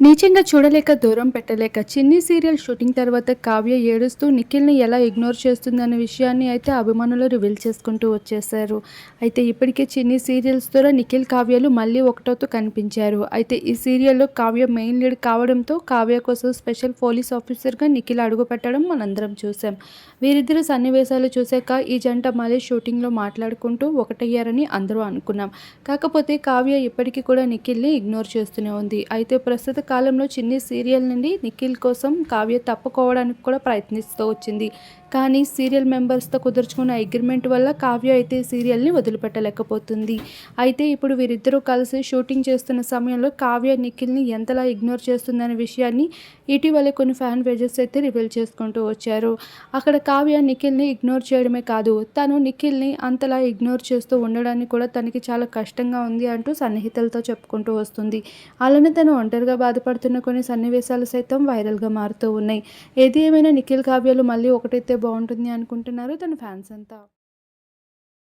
నీచంగా చూడలేక దూరం పెట్టలేక 'చిన్ని' సీరియల్ షూటింగ్ తర్వాత కావ్య ఏడుస్తూ నిఖిల్‌ని ఎలా ఇగ్నోర్ చేస్తుందనే విషయాన్ని అయితే అభిమానులు రివీల్ చేసుకుంటూ వచ్చేశారు. అయితే ఇప్పటికే 'చిన్ని' సీరియల్స్ ద్వారా నిఖిల్, కావ్యలు మళ్ళీ ఒకటవుతూ కనిపించారు. అయితే ఈ సీరియల్‌లో కావ్య మెయిన్ లీడ్ కావడంతో కావ్య కోసం స్పెషల్ పోలీస్ ఆఫీసర్‌గా నిఖిల్ అడుగుపెట్టడం మనందరం చూసాం. వీరిద్దరి సన్నివేశాలు చూశాక ఈ జంట మళ్ళీ షూటింగ్‌లో మాట్లాడుకుంటూ ఒకటయ్యారని అందరూ అనుకున్నాం. కాకపోతే కావ్య ఇప్పటికీ కూడా నిఖిల్‌ని ఇగ్నోర్ చేస్తూనే ఉంది. అయితే ప్రస్తుత కాలంలో 'చిన్ని' సీరియల్ నుండి నిఖిల్ కోసం కావ్య తప్పుకోవడానికి కూడా ప్రయత్నిస్తూ వచ్చింది. కానీ సీరియల్ మెంబర్స్‌తో కుదుర్చుకున్న అగ్రీమెంట్ వల్ల కావ్య అయితే సీరియల్‌ని వదిలిపెట్టలేకపోతుంది. అయితే ఇప్పుడు వీరిద్దరూ కలిసి షూటింగ్ చేస్తున్న సమయంలో కావ్య నిఖిల్‌ని ఎంతలా ఇగ్నోర్ చేస్తుందనే విషయాన్ని ఇటీవలే కొన్ని ఫ్యాన్ పేజెస్ అయితే రివీల్ చేసుకుంటూ వచ్చారు. అక్కడ కావ్య నిఖిల్‌ని ఇగ్నోర్ చేయడమే కాదు, తను నిఖిల్‌ని అంతలా ఇగ్నోర్ చేస్తూ ఉండడానికి కూడా తనకి చాలా కష్టంగా ఉంది అంటూ సన్నిహితులతో చెప్పుకుంటూ వస్తుంది. అలానే తను ఒంటరిగా బాధపడుతున్న కొన్ని సన్నివేశాలు సైతం వైరల్‌గా మారుతూ ఉన్నాయి. ఏది ఏమైనా నిఖిల్, కావ్యలు మళ్ళీ ఒకటైతే బాగుంటుంది అనుకుంటున్నారు తన ఫ్యాన్స్ అంతా.